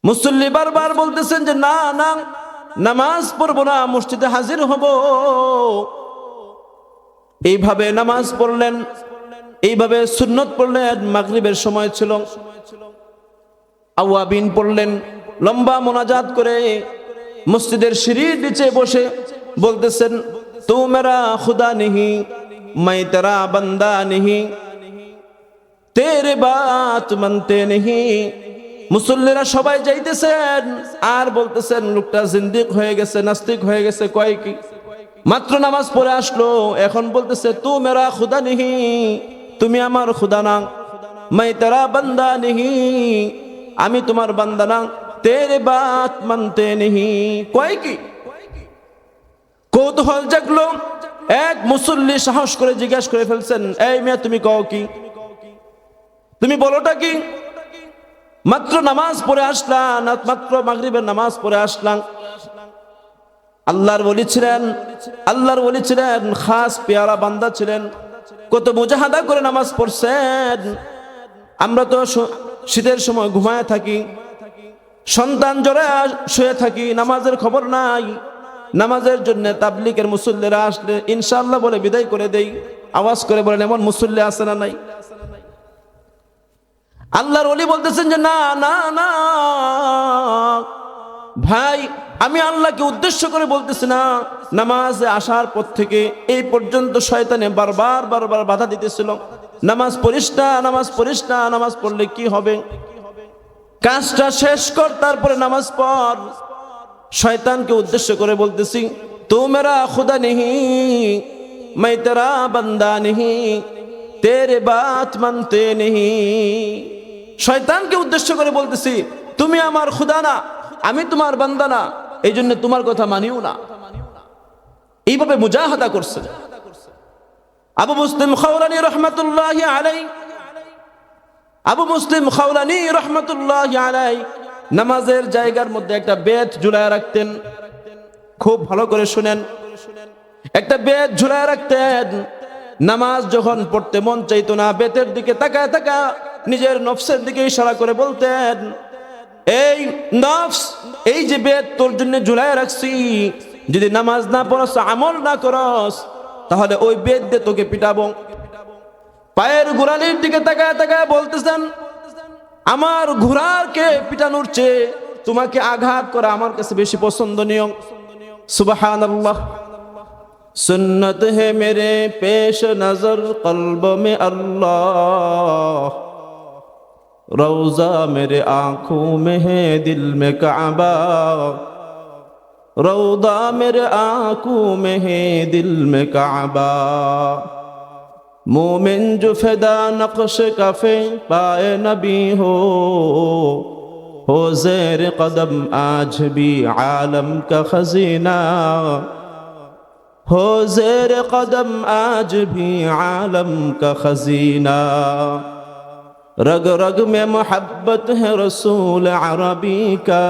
মুসল্লি বারবার বলতেছেন যে না না, নামাজ পড়বো না, মসজিদে হাজির হব। এইভাবে নামাজ পড়লেন, এইভাবে সুন্নত পড়লেন। মাগরিবের সময় ছিল, আওয়াবিন পড়লেন, লম্বা মোনাজাত করে মসজিদের সিঁড়ির নিচে বসে বলতেছেন, তু মেরা খুদা নেহি, मैं तेरा बंदा नहीं, तेरे बात मानते नहीं। মুসল্লিরা সবাই যাইতেছেন আর বলতেছেন লোকটা জিন্দিক হয়ে গেছে, নাস্তিক হয়ে গেছে। কয় কি মাত্র নামাজ পড়ে আসলো, এখন বলতেছে তু মেরা খুদা নেহি, তুমি আমার খুদা না। मैं तेरा बंदा नहीं, আমি তোমার বান্দা না। তেরে বাত মানতে নেহি। কয় কি? কৌতূহল জাগলো। এক মুসল্লি সাহস করে জিজ্ঞাসা করে ফেলছেন, এই মেয়ে তুমি কও কি, তুমি বলোটা কি? মাত্র নামাজ পড়ে আসলাম, মাত্র মাগরিবের নামাজ পড়ে আসলাম। আল্লাহর ওলি ছিলেন, আল্লাহর ওলি ছিলেন, খাস পেয়ারা বান্দা ছিলেন, কত মুজাহাদা করে নামাজ পড়ছেন। আমরা তো শীতের সময় ঘুমায় থাকি, সন্তান জ্বরে শুয়ে থাকি, নামাজের খবর নাই। নামাজের জন্য তাবলিগের মুসল্লিরা আসলে ইনশাআল্লাহ বলে বিদায় করে দেই। আওয়াজ করে বলেন এমন মুসল্লি আছে না নাই? আল্লাহর ওলি বলতেছেন যে না না না ভাই, আমি আল্লাহকে উদ্দেশ্য করে বলতেছি না। নামাজে আসার পর থেকে এই পর্যন্ত শয়তানে বারবার বারবার বাধা দিতেছিল, নামাজ পড়িস না, নামাজ পড়িস না, নামাজ পড়লে কি হবে, কাজটা শেষ কর তারপরে নামাজ পড়। শয়তানকে উদ্দেশ্য করে বলতেছি, তু মেরা খুদা নেহি, मैं तेरा बंदा नहीं, तेरे बात मानते नहीं। শয়তানকে উদ্দেশ্য করে বলতেছি, তুমি আমার খুদা না, আমি তোমার বান্দা না, এই জন্য তোমার কথা মানিও না। এইভাবে মুজাহাদা করছে আবু মুসলিম খাওলানী রহমাতুল্লাহি আলাইহি। আবু মুসলিম খাওলানী রহমাতুল্লাহি আলাইহি নামাজের জায়গার মধ্যে একটা বেত ঝুলায় রাখতেন। খুব ভালো করে শুনেন, একটা বেত ঝুলায় রাখতেন। নামাজ যখন পড়তে মন চাইতো না, বেতের দিকে তাকায় তাকায় নিজের নফসের দিকে ইশারা করে বলতেন, এই নফস, এই যে বেত তোর জন্য ঝুলায় রাখছি, যদি নামাজ না পড়স, আমল না করস, তাহলে ওই বেত দিয়ে তোকে পিটাবো। পায়ের গোড়ালির দিকে তাকায় তাকায় বলতেছেন, আমার ঘোড়াকে পিটানোর চেয়ে তোমাকে আঘাত করা আমার কাছে বেশি পছন্দনীয়। সুবহানাল্লাহ। सुन्नत है मेरे पेश नजर, कल्ब में अल्लाह, रौजा मेरे आंखों में है, दिल में काबा, रौदा मेरे आंखों में है, दिल में काबा। मोमिन जो फिदा नक्श कफे पाए नबी हो ज़ेर कदम आज भी आलम का खजीना, हो ज़ेर कदम आज भी आलम का खजीना। रग रग में मोहब्बत है रसूल अरबी का,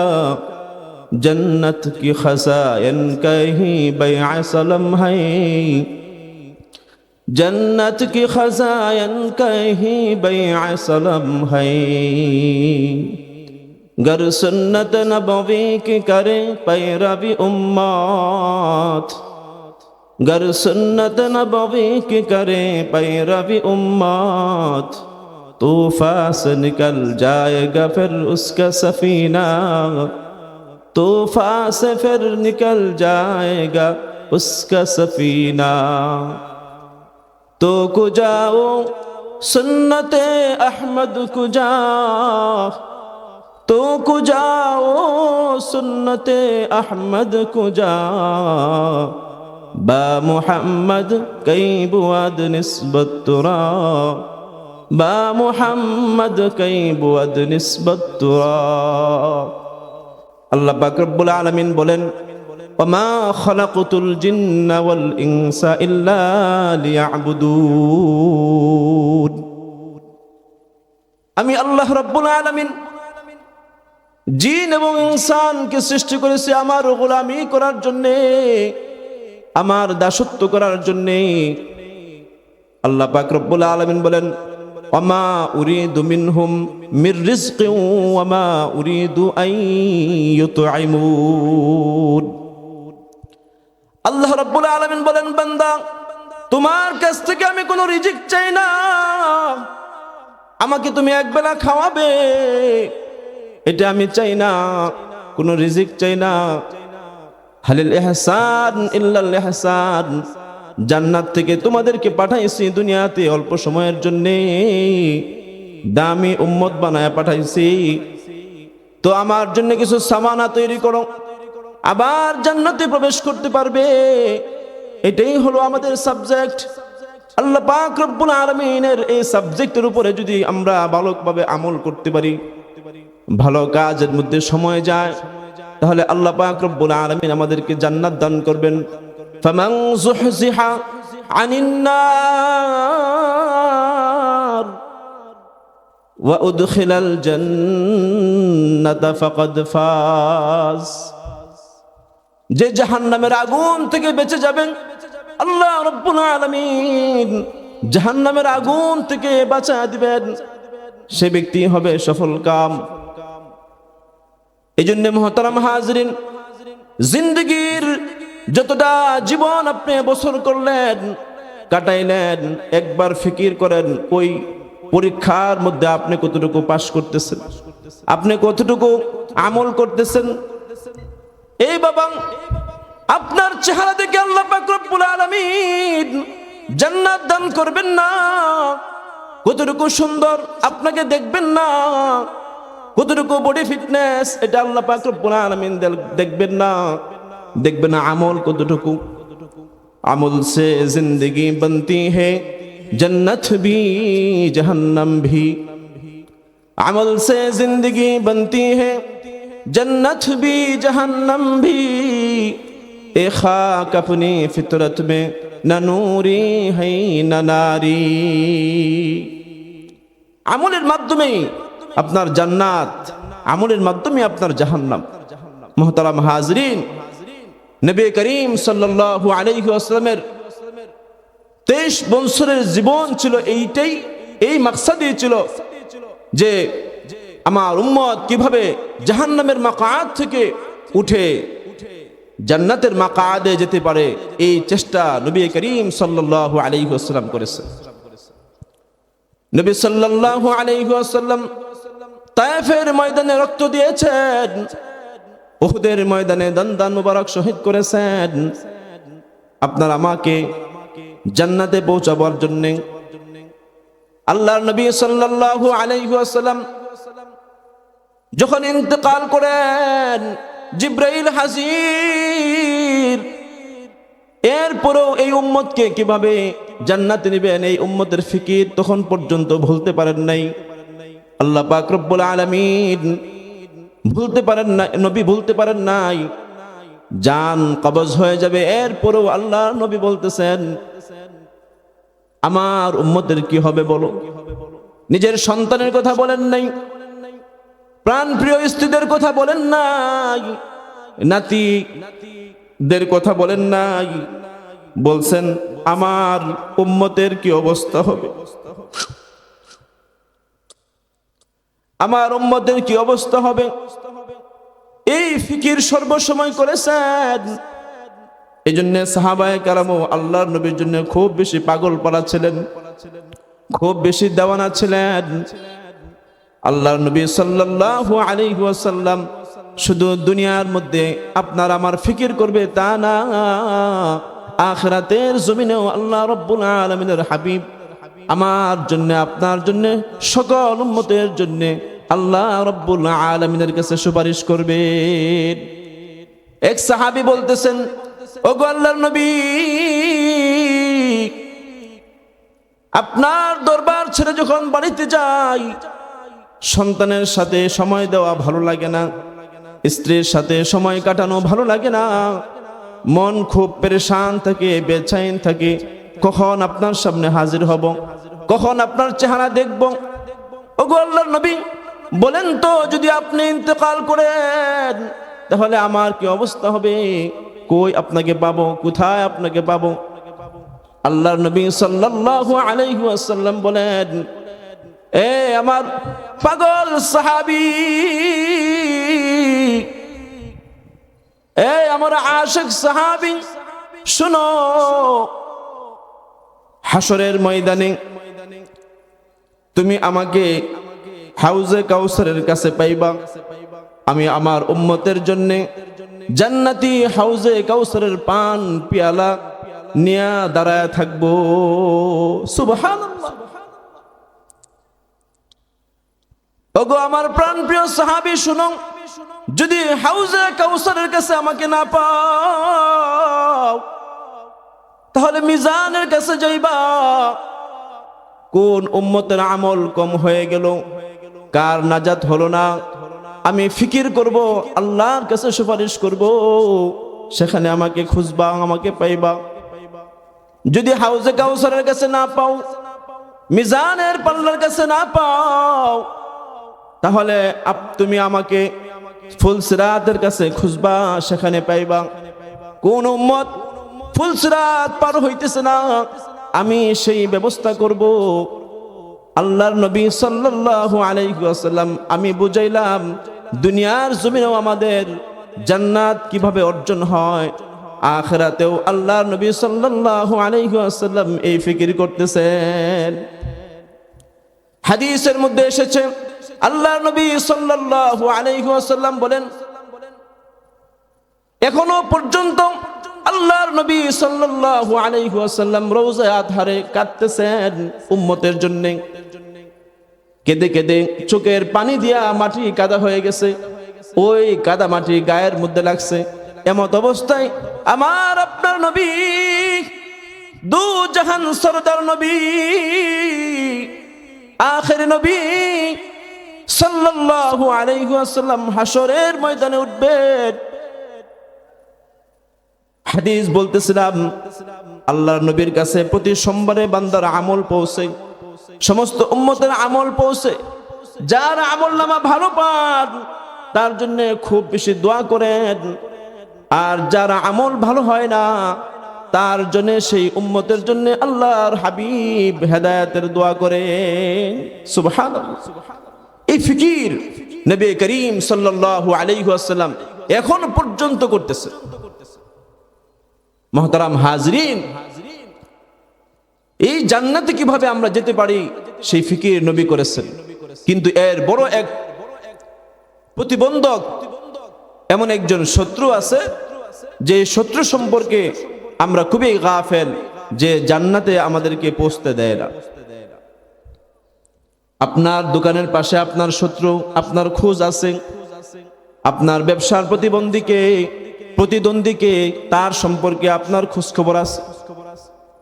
जन्नत की खज़ाइन कहीं बैअ सलम है, जन्नत की खज़ाइन कहीं बैअ सलम है। गर सुन्नत नबवी की करे पैरवी उम्मत, गर सुन्नत नबवी की करे पैरवी उम्मत, तूफान से निकल जाएगा फिर उसका सफीना, तूफान से फिर निकल जाएगा उसका सफीना। तो कुजाओ सुन्नते अहमद कुजा, तो कुजाओ सुन्नते अहमद कुजा, बा मुहम्मद कई बुआद निस्बत तुरा, बा मुहम्मद कई बुआद निस्बत तुरा। अल्लाह पाक रब्बुल आलमीन बोलेन, वमा खलक़तुल जिन्ना वल इंसा इल्ला लियअबुदून। আমি আল্লাহ রব্বুল আলামিন জিন এবং ইনসানকে সৃষ্টি করেছি আমার গোলামি করার জন্যে, আমার দাসত্ব করার জন্যে। আল্লাহ পাক রব্বুল আলামিন বলেন, ওয়ামা উরিদু মিনহুম মির রিজকিন ওয়ামা উরিদু আন ইউতঈমুন। আল্লাহ রাব্বুল আলামিন বলেন, বান্দা তোমার কাছ থেকে আমি কোনো রিজিক চাই না, আমাকে তুমি একবেলা খাওয়াবে এটা আমি চাই না, কোনো রিজিক চাই না। হালিল ইহসান ইল্লাল ইহসান, জান্নাত থেকে তোমাদেরকে পাঠাইছি দুনিয়াতে অল্প সময়ের জন্য, দামি উম্মত বানায় পাঠাইছি, তো আমার জন্য কিছু সামানা তৈরি করো, আবার জান্নাতে প্রবেশ করতে পারবে। এটাই হলো আমাদের সাবজেক্ট। আল্লাহ পাক রব্বুল আলামিনের এই সাবজেক্টের উপরে যদি আমরা ভালোভাবে আমল করতে পারি, ভালো কাজের মধ্যে সময় যায়, তাহলে আল্লাহ পাক রব্বুল আলামিন আমাদেরকে জান্নাত দান করবেন। ফামান যুহজিহা আনিন নার ওয়া উদখিলাল জান্নাতা ফাকাদ ফাজ। যে জাহান্নামের আগুন থেকে বেঁচে যাবেন, আল্লাহ রাব্বুল আলামিন জাহান্নামের আগুন থেকে বাঁচিয়ে দিবেন, সে ব্যক্তি হবে সফল কাম। এই জন্য মুহতারাম হাজরিন, জিন্দগির যতটা জীবন আপনি বছর করলেন, কাটাইলেন, একবার ফিকির করেন ওই পরীক্ষার মধ্যে আপনি কতটুকু পাস করতেছেন, আপনি কতটুকু আমল করতেছেন। এই বাবা, আপনার চেহারা দেখে আল্লাহ পাক রব্বুল আলামিন জান্নাত দান করবেন না? কতটুকু সুন্দর আপনাকে দেখবেন না? কতটুকু বডি ফিটনেস এটা আল্লাহ পাক রব্বুল আলামিন দেখবেন না? দেখবেন আমল কতটুকু। আমল সে জিंदगी बनती है जन्नत भी जहन्नम भी, अमल से जिंदगी बनती है जन्नत भी जहन्नम भी, ए खाक अपनी फितरत में न नूरी है न नारी। আমলের মাধ্যমে আপনার জান্নাত, আমলের মাধ্যমে আপনার জাহান্নাম। মুহতারাম হাজরিন, নবী করিম সাল্লাল্লাহু আলাইহি ওয়াসাল্লামের 23 বছরের জীবন ছিল এইটাই, এই মাকসাদই ছিল যে আমার উম্মত কিভাবে জাহান্নামের মাকাআদ থেকে উঠে জান্নাতের মাকাআদে যেতে পারে, এই চেষ্টা নবী করিম সাল্লাল্লাহু আলাইহি ওয়াসাল্লাম করেছেন। নবী সাল্লাল্লাহু আলাইহি ওয়াসাল্লাম তায়েফের ময়দানে রক্ত দিয়েছেন, উহুদের ময়দানে দান মুবারক শহীদ করেছেন, আপনার আমাকে জান্নাতে পৌঁছাবার জন্য। আল্লাহর নবী সাল্লাল্লাহু আলাইহি ওয়াসাল্লাম যখন ইন্তেকাল করেন, জিবরাইল হাজির, এরপরও এই উম্মতকে কিভাবে জান্নাতে নেবেন এই উম্মতের ফিকির তখন পর্যন্ত ভুলতে পারেন নাই। আল্লাহ পাক রব্বুল আলামিন ভুলতে পারেন না, নবী ভুলতে পারেন নাই। জান কবজ হয়ে যাবে, এরপরও আল্লাহ নবী বলতেছেন আমার উম্মতের কি হবে বলো। নিজের সন্তানের কথা বলেন নাই, প্রাণ প্রিয় স্ত্রীদের কথা বলেন নাই, নাতিদের কথা বলেন নাই, বলছেন আমার উম্মতের কি অবস্থা হবে, আমার উম্মতের কি অবস্থা হবে। এই ফিকির সর্বসময় করেছেন। এই জন্য সাহাবায়ে কেরাম আল্লাহর নবীর জন্য খুব বেশি পাগল পারা ছিলেন, খুব বেশি দেওয়ানা ছিলেন। আল্লাহর নবী সাল্লাল্লাহু আলাইহি ওয়াসাল্লাম শুধু দুনিয়ার মধ্যে আপনার আমার ফিকির করবে তা না, আখিরাতের জমিনেও আল্লাহ রাব্বুল আলামিনের হাবিব আমার জন্য, আপনার জন্য, সকল উম্মতের জন্য আল্লাহ রাব্বুল আলামিনের কাছে সুপারিশ করবেন। এক সাহাবী বলতেছেন, ওগো আল্লাহর নবী, আপনার দরবার ছেড়ে যখন বাড়িতে যাই, সন্তানের সাথে সময় দেওয়া ভালো লাগে না, স্ত্রীর সাথে সময় কাটানো ভালো লাগে না, মন খুব পেরেশান থাকে, বেচैन থাকে, কখন আপনার সামনে হাজির হব, কখন আপনার চেহারা দেখব। ওগো আল্লাহর নবী, বলেন তো যদি আপনি ইন্তেকাল করেন তাহলে আমার কি অবস্থা হবে, কই আপনাকে পাবো, কোথায় আপনাকে পাবো। আল্লাহর নবী সাল্লাল্লাহু আলাইহি ওয়াসাল্লাম বলেন, এ আমার পাগল সাহাবী, এ আমার আশিক সাহাবী, শুনো, হাসরের ময়দানে তুমি আমাকে হাউজে কাউসারের কাছে পাইবা। আমি আমার উম্মতের জন্য জান্নাতি হাউজে কাউসারের পান পিয়ালা নিয়া দাঁড়ায় থাকবো। সুবহানাল্লাহ। ওগো আমার প্রাণপ্রিয় সাহাবী, শুনো, যদি হাউজে কাউসারের কাছে আমাকে না পাও, তাহলে মিজানের কাছে যাইবা। কোন উম্মতের আমল কম হয়ে গেল, কার নাজাত হলো না, আমি ফিকির করব, আল্লাহর কাছে সুপারিশ করব, সেখানে আমাকে খুঁজবা, আমাকে পাইবা। যদি হাউজে কাউসারের কাছে না পাও, মিজানের পাল্লার কাছে না পাও, তাহলে তুমি আমাকে ফুলসিরাতের কাছে খুঁজবা, সেখানে পাইবা। কোন উম্মত ফুলসিরাত পার হইতেছে না, আমি সেই ব্যবস্থা করব। আল্লাহর নবী সাল্লাল্লাহু আলাইহি ওয়াসাল্লাম আমি বুঝাইলাম দুনিয়ার জমিনেও আমাদের জান্নাত কিভাবে অর্জন হয়, আখিরাতেও আল্লাহর নবী সাল্লাল্লাহু আলাইহি ওয়াসাল্লাম এই ফিকির করতেছেন। হাদিসের মধ্যে এসেছে, আল্লাহর নবী সাল্লাল্লাহু আলাইহি ওয়াসাল্লাম বলেন, এখনো পর্যন্ত আল্লাহর নবী সাল্লাল্লাহু আলাইহি ওয়াসাল্লাম রওজা আতহারে কাঁদতেছেন উম্মতের জন্য। কেঁদে কেঁদে চোখের পানি দিয়া মাটি কাদা হয়ে গেছে, ওই কাদা মাটি গায়ের মধ্যে লাগছে। এমত অবস্থায় আমার আপনার নবী, দু জাহান সরদার নবী, আখির নবী সাল্লাল্লাহু আলাইহি ওয়াসাল্লাম হাসরের ময়দানে উঠবেন। হাদিস বলতেছিলাম, আল্লাহর নবীর কাছে প্রতি সোমবারে বান্দার আমল পৌঁছে, সমস্ত উম্মতের আমল পৌঁছে। যার আমল নামা ভালো পান তার জন্য খুব বেশি দোয়া করেন, আর যার আমল ভালো হয় না তার জন্য, সেই উম্মতের জন্য আল্লাহর হাবিব হেদায়েতের দোয়া করেন। সুবহানাল্লাহ। এই ফিকির নবী করিম সাল্লাল্লাহু আলাইহি ওয়াসাল্লাম এখন পর্যন্ত করতেছে। মুহতারাম হাজরিন, এই জান্নাতে কিভাবে আমরা যেতে পারি সেই ফিকির নবী করেছেন। কিন্তু এর বড় এক প্রতিবন্ধক, এমন একজন শত্রু আছে যে শত্রু সম্পর্কে আমরা খুবই গাফেল, যে জান্নাতে আমাদেরকে পৌঁছতে দেয় না। আপনার দোকানের পাশে আপনার শত্রু, আপনার খোঁজ আছে। আপনার ব্যবসার প্রতিদ্বন্দ্বীকে তার সম্পর্কে আপনার খোঁজ খবর আছে।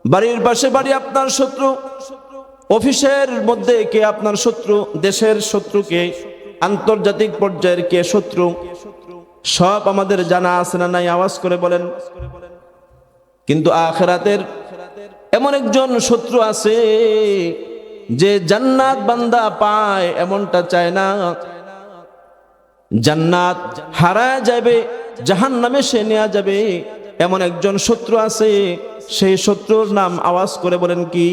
বাড়ির পাশে বাড়ি আপনার শত্রু, অফিসের মধ্যে কে আপনার শত্রু, দেশের শত্রুকে, আন্তর্জাতিক পর্যায়ের কে শত্রু, সব আমাদের জানা আছে না নাই? আওয়াজ করে বলেন। কিন্তু আখিরাতের এমন একজন শত্রু আছে যে জান্নাত বান্দা পায় এমনটা চায় না, জান্নাত হারায় যাবে, জাহান্নামে সে নেওয়া যাবে, এমন একজন শত্রু আছে। সেই শত্রুর নাম আওয়াজ করে বলেন কি?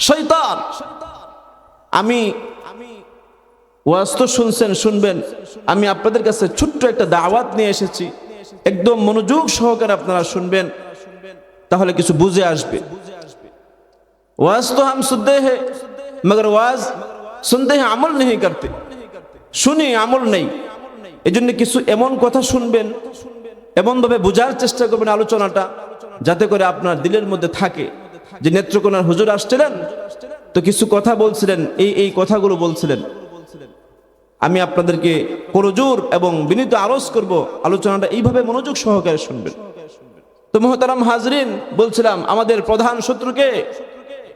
শয়তান। আমি ওয়াজ তো শুনছেন, শুনবেন, আমি আপনাদের কাছে ছোট্ট একটা দাওয়াত নিয়ে এসেছি, একদম মনোযোগ সহকারে আপনারা শুনবেন, তাহলে কিছু বুঝে আসবে। ওয়াজ তো হাম সুনতে हैं मगर ওয়াজ सुनते हैं আমল नहीं करते। শুনি আমল নেই, এজন্য কিছু এমন কথা শুনবেন, এমন ভাবে বোঝার চেষ্টা করবেন আলোচনাটা, যাতে করে আপনার দিলের মধ্যে থাকে যে নেত্রকোনার হুজুর আসছিলেন তো কিছু কথা বলছিলেন, এই কথাগুলো বলছিলেন। আমি আপনাদেরকে করজোর এবং বিনীত আরজ করব, আলোচনাটা এইভাবে মনোযোগ সহকারে শুনবেন। তো মুহতারাম হাজরিন, বলছিলাম আমাদের প্রধান শত্রুকে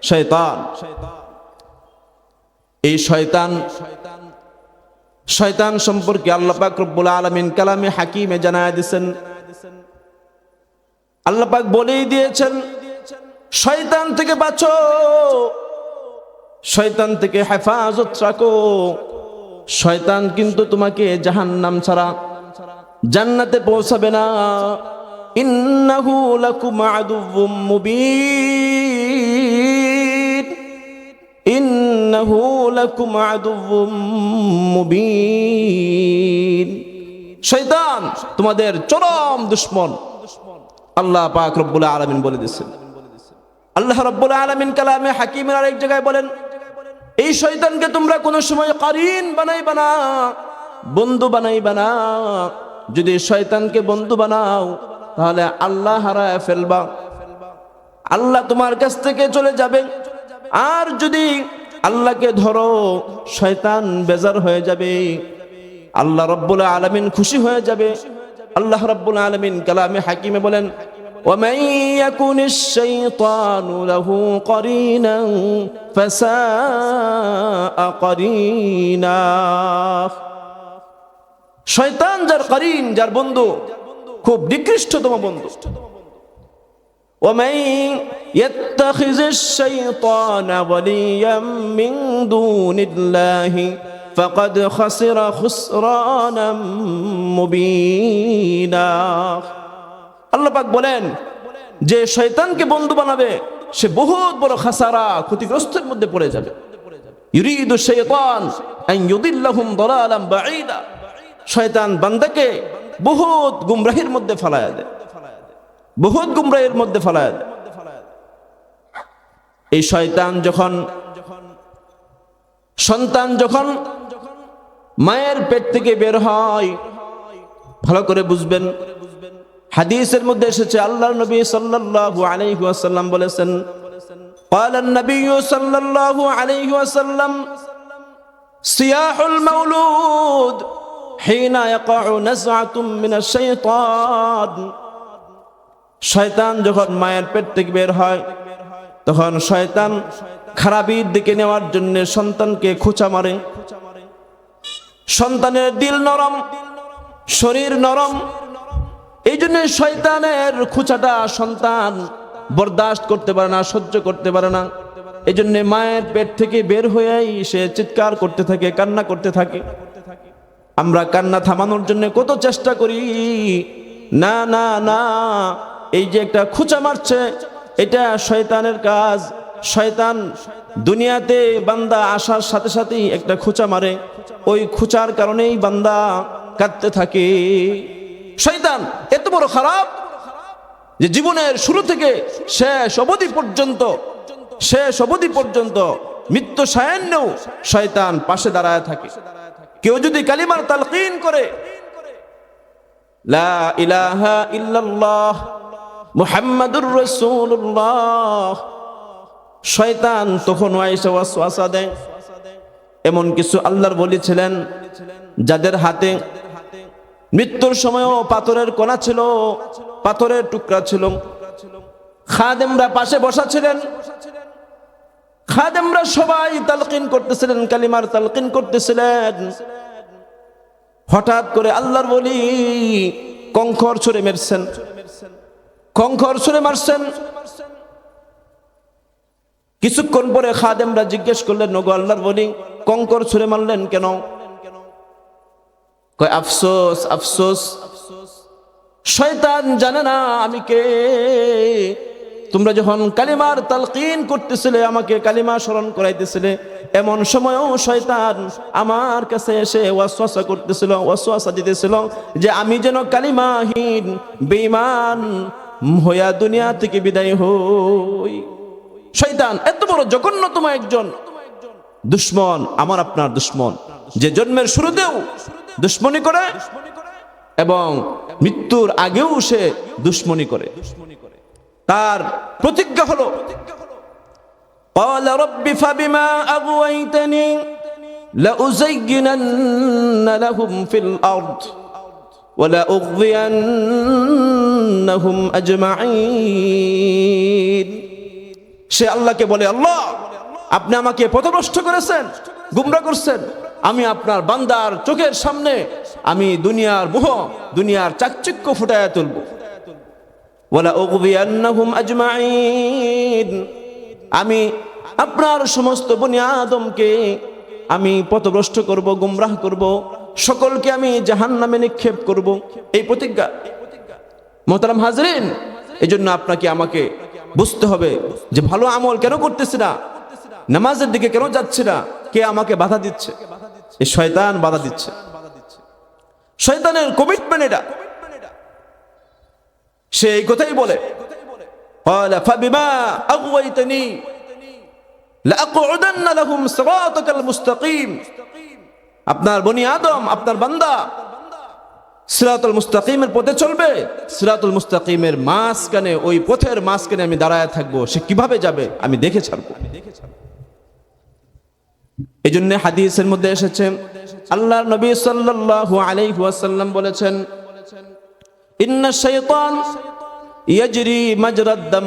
শয়তান। এই শয়তান সম্পর্কে আল্লাহ পাক রব্বুল আলামিন কালামে হাকিমে জানায় দিয়েছেন। আল্লাহ পাক বলেই দিয়েছেন, শয়তান থেকে বাঁচো, শয়তান থেকে হেফাজত রাখো। শয়তান কিন্তু তোমাকে জাহান্নাম ছাড়া জান্নাতে পৌঁছাবে না। ইন্নাহু লাকুম আদুউম মুবিন। ইন্নাহু লাকুম আদুউম মুবিন। শয়তান তোমাদের চরম দুশমন, আল্লাহ পাক রব্বুল আলামিন বলে দিয়েছেন। আল্লাহ রব্বুল আলামিন কালামে হাকিমের আরেক জায়গায় বলেন, এই শয়তানকে তোমরা কোনো সময় কারিন বানাইবা না, বন্ধু বানাইবা না। যদি শয়তানকে বন্ধু বানাও তাহলে আল্লাহ হারায় ফেলবা, আল্লাহ তোমার কাছ থেকে চলে যাবে। আর যদি আল্লাহকে ধরো শয়তান বেজার হয়ে যাবে, আল্লাহ রব্বুল আলামিন খুশি হয়ে যাবে। আল্লাহ রব্বুল আলামিন কালামে হাকিমে বলেন, وَمَن يَكُنِ الشَّيْطَانُ لَهُ قَرِينًا فَسَاءَ قَرِينًا। শয়তান যার করিন, যার বন্ধু, খুব নিকৃষ্টতম বন্ধু। وَمَن يَتَّخِذِ الشَّيْطَانَ وَلِيًّا مِّن دُونِ اللَّهِ فَقَدْ خَسِرَ خُسْرَانًا مُّبِينًا। আল্লাহ পাক বলেন, যে শয়তানকে বন্ধু বানাবে সে বহুত বড় খাসারা, ক্ষতিগ্রস্তের মধ্যে পড়ে যাবে। ইউরিদু শাইতান আন ইউদিল্লাহুম দালালান বাঈদা। শয়তান বান্দাকে বহুত গুমরাহির মধ্যে ফেলায় দেয়, বহুত গুমরাহির মধ্যে ফেলায় দেয়। এই শয়তান যখন, সন্তান যখন মায়ের পেট থেকে বের হয়, ভালো করে বুঝবেন, হাদিসের মধ্যে এসেছে আল্লাহর নবী সাল্লাল্লাহু আলাইহি ওয়াসাল্লাম বলেছেন, قال النبي صلى الله عليه وسلم صياح المولود حين يقع نزعة من الشيطان। শয়তান যখন মায়ের পেট থেকে বের হয় তখন শয়তান খারাপির দিকে নেওয়ার জন্য সন্তানকে খোঁচা মারে। সন্তানের দিল নরম, শরীর নরম, এই জন্য শয়তানের খোঁচাটা সন্তান বরদাস্ত করতে পারে না, সহ্য করতে পারে না। এই জন্য মায়ের পেট থেকে বের হয়েই সে চিৎকার করতে থাকে, কান্না করতে থাকে। আমরা কান্না থামানোর জন্য কত চেষ্টা করি, না না না, এই যে একটা খোঁচা মারছে এটা শয়তানের কাজ। শয়তান দুনিয়াতে বান্দা আসার সাথে সাথেই একটা খোঁচা মারে, ওই খোঁচার কারণেই বান্দা কাঁদতে থাকে। শয়তান এত বড় খারাপ যে জীবনের শুরু থেকে শেষ অবধি পর্যন্ত মৃত্যু সায়ান্নেও শয়তান পাশে দাঁড়ায় থাকে। কেউ যদি কালিমার তালকিন করে, লা ইলাহা ইল্লাল্লাহ মুহাম্মাদুর রাসূলুল্লাহ, শয়তান তখন আয়েশা ওয়াসওয়াসা দেয়। এমন কিছু আল্লাহর ওলি ছিলেন যাদের হাতে মৃত্যুর সময়ও পাথরের কণা ছিল, পাথরের টুকরা ছিল। খাদেমরা পাশে বসা ছিলেন, খাদেমরা সবাই তালকিন করতেছিলেন, কালিমার তালকিন করতেছিলেন। হঠাৎ করে আল্লাহর ওলি কঙ্কর ছুঁড়ে মারছেন, কঙ্কর ছুঁড়ে মারছেন। কিছুক্ষণ পরে খাদেমরা জিজ্ঞেস করলেন, ওগো আল্লাহর ওলি, কঙ্কর ছুঁড়ে মারলেন কেন? কয় আফসোস আফসোস, শয়তান জানে না আমি কে। তোমরা যখন কালিমার তালকিন করতেছিলে, আমাকে কালিমা স্মরণ করাইতেছিলে, এমন সময়ও শয়তান আমার কাছে এসে ওয়াসওয়াসা করতেছিল, ওয়াসওয়াসা দিতেছিল যে আমি যেন কালিমাহীন বেঈমান হইয়া দুনিয়া থেকে বিদায় হই। শয়তান এত বড় জঘন্যতম একজন দুশমন, আমার আপনার দুশমন, যে জন্মের শুরুতেও দুশমনি করে এবং মৃত্যুর আগেও সে দুশমনি করে। তার প্রতিজ্ঞা হলো, قال رب فبما أغويتني لأزينن لهم في الأرض ولأغوينهم أجمعين। সে আল্লাহকে বলে, আল্লাহ আপনি আমাকে পথভ্রষ্ট করেছেন, গুমরা করছেন, আমি আপনার বান্দার চোখের সামনে আমি দুনিয়ার মোহ, দুনিয়ার চাকচিক্য ফুটায়া তুলব। ওয়ালা উগবিয়ান্নাহুম আজমাইন, আমি আপনার সমস্ত বনি আদমকে আমি পথভ্রষ্ট করব, গুমরাহ করব, সকলকে আমি জাহান্নামে নিক্ষেপ করব। এই প্রতিজ্ঞা। মোহতারাম হাজরিন, এই জন্য আপনাকে আমাকে বুঝতে হবে যে ভালো আমল কেন করতেছি না, নামাজের দিকে কেন যাচ্ছি না, কে আমাকে বাধা দিচ্ছে? এই শয়তান বাধা দিচ্ছে। শয়তানের কমিটমেন্ট এটা। সে এই কথাই বলে, قال فبما أغويتني لأقعدن لهم صراطك المستقيم। আপনার বনি আদম, আপনার বান্দা সিরাতুল মুস্তাকিমের পথে চলবে, সিরাতুল মুস্তাকিমের মাঝখানে, ওই পথের মাঝখানে আমি দাঁড়ায় থাকবো। সে কিভাবে যাবে আমি দেখে ছাড়বো। এই জন্য হাদিসের মধ্যে এসেছে, আল্লাহর নবী সাল্লাল্লাহু আলাইহি ওয়াসাল্লাম বলেছেন, ইন্নাশ শাইতান ইয়াজরি মাজরাদ দাম,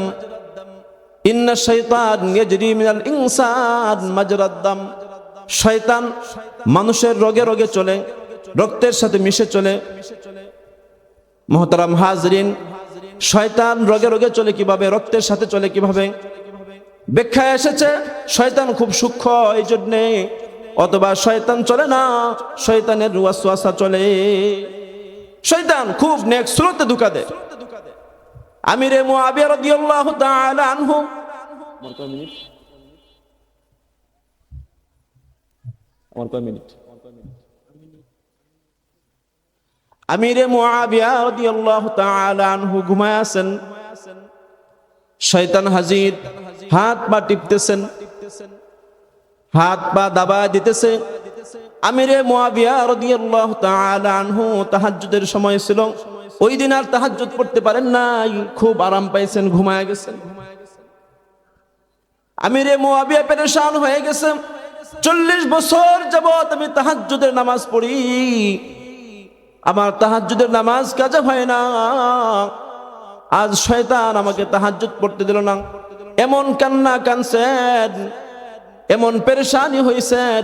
ইন্নাশ শাইতান ইয়াজরি মিনাল ইনসান মাজরাদ দাম। শয়তান মানুষের রগে রগে চলে, রক্তের সাথে মিশে চলে। মুহতারাম হাজরিন, শয়তান রগে রগে চলে কিভাবে, রক্তের সাথে চলে কিভাবে? ব্যাখ্যা এসেছে, শয়তান খুব সূক্ষ্ম, এই জন্যে, অথবা শয়তান চলে না, শয়তানের ওয়াসওয়াসা চলে। শয়তান খুব নেক স্রোতে ধোঁকা দেয়। আমিরে মুআবিয়া রাদিয়াল্লাহু তাআলা আনহু, আমিরে মুআবিয়া রাদিয়াল্লাহু তাআলা আনহু ঘুমায় আছেন। শয়তান হাজির, হাত পা টিপতেছেন, হাত পা দাবা দিতেছে। আমিরে মুআবিয়া রাদিয়াল্লাহু তাআলা আনহু তাহাজ্জুদের সময় ছিল, ওই দিন আর তাহাজ্জুদ পড়তে পারেন নাই, খুব আরাম পাইছেন, ঘুমায় গেছেন। আমিরে মুআবিয়া পেরেশান হয়ে গেছে, 40 বছর যাবত আমি তাহাজ্জুদের নামাজ পড়ি, আমার তাহাজ্জুদের নামাজ কাজা হয় না, আজ শয়তান আমাকে তাহাজ্জুদ পড়তে দিল না। এমন কান্না কানছেন, এমন পেরেশানি হয়েছেন,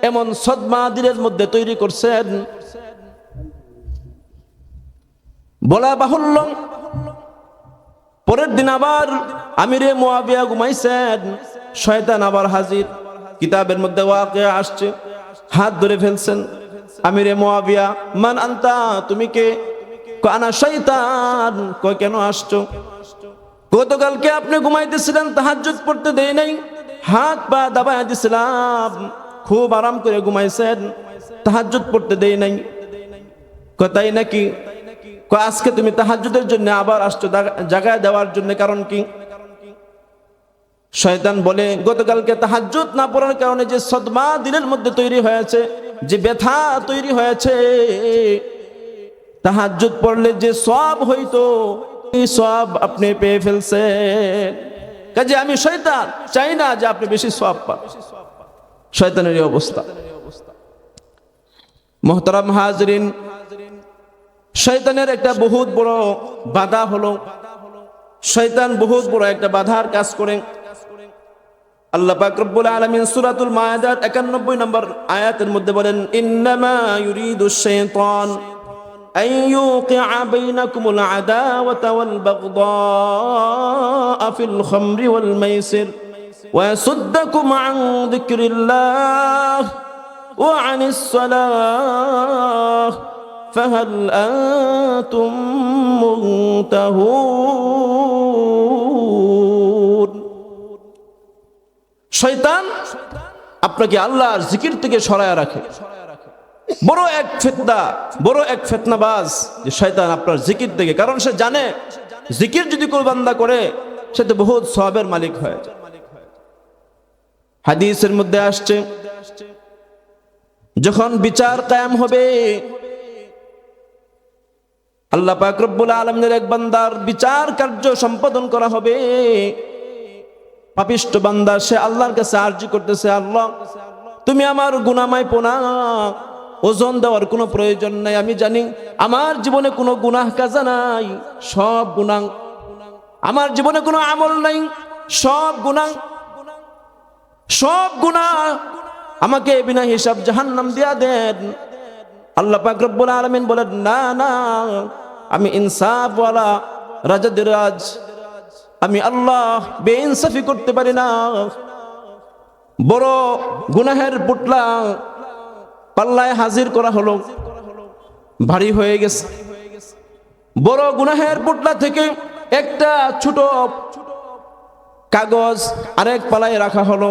এমন সদমা দিলের মধ্যে তৈরি করছেন, বলা বাহুল্য। পরের দিন আবার আমিরে মুআবিয়া ঘুমাইছেন, শয়তান আবার হাজির। কিতাবের মধ্যে ওয়াকিয়া আসছে, হাত ধরে ফেলছেন। আমিরে মুআবিয়া, মান আনতা, তুমি কে? আনা শয়তান। কই কেন আসছো? গতকালকে আপনি ঘুমাইতেছিলেন, তাহাজ্জুদ পড়তে দেই নাই, হাত পা দাবায় দিছিলাম, খুব আরাম করে ঘুমাইছেন, তাহাজ্জুদ পড়তে দেই নাই। তাই নাকি? আজকে তুমি তাহাজ্জুদের জন্য আবার আসছো, জাগায় দেওয়ার জন্য, কারণ কি? শয়তান বলে, গতকালকে তাহাজ্জুদ না পড়ার কারণে যে সদমা দিলের মধ্যে তৈরি হয়েছে, যে ব্যথা তৈরি হয়েছে, তাহাজ্জুদ পড়লে যে সওয়াব হইতো, এই সওয়াব আপনি পেয়ে ফেলছেন। কাজে আমি শয়তান চাই না যে আপনি বেশি সওয়াব পান। শয়তানের এই অবস্থা। মুহতারাম হাজরিন, শয়তানের একটা বহুত বড় বাধা হলো, শয়তান বহুত বড় একটা বাধার কাজ করে। আল্লাহ পাক রব্বুল আলামিন সূরাতুল মায়েদার 91 নম্বর আয়াতের মধ্যে বলেন, ইন্নামা ইউরিদুশ শাইতান আন ইউকিআ বাইনাকুমুল আদাওয়াতা ওয়াল বাগদাআ ফিল খামরি ওয়াল মাইসির ওয়া ইয়াসুদ্দাকুম আন যিকরিল্লাহ ওয়া আনিস সালাহ ফাহাল আনতুম মুনতাহুন। শয়তান আপনাকে আল্লাহর জিকির থেকে সরায় রাখে। বড় এক ফিতনা, বড় এক ফিতনাবাজ যে শয়তান আপনার জিকির থেকে, কারণ সে জানে জিকির যদি কোন বান্দা করে সে তো বহুত সওয়াবের মালিক হয়। হাদিসের মধ্যে আসছে, যখন বিচার কায়েম হবে, আল্লাহ পাক রব্বুল আলামিনের এক বান্দার বিচার কার্য সম্পাদন করা হবে। পাপিষ্ট বান্দা সে আল্লাহর কাছে আরজি করতেছে, আল্লাহ তুমি আমার গুনাহ মাইপো না, ওজন দেওয়ার কোনো প্রয়োজন নাই, আমি জানি আমার জীবনে কোনো গুনাহ কাজা নাই, সব গুনাহ, আমার জীবনে কোনো আমল নাই, সব গুনাহ, সব গুনাহ আমাকে বিনা হিসাব জাহান্নাম দিয়া দেন। আল্লাহ পাক রব্বুল আলামিন বলেন, না না, আমি ইনসাফ ওয়ালা রাজাদের রাজ, আমি আল্লাহ বেইনসাফি করতে পারি না। বড় গুনাহের পুটলা পাল্লায় হাজির করা হলো, ভারী হয়ে গেছে। বড় গুনাহের পুটলা থেকে একটা ছোট কাগজ আরেক পালায় রাখা হলো,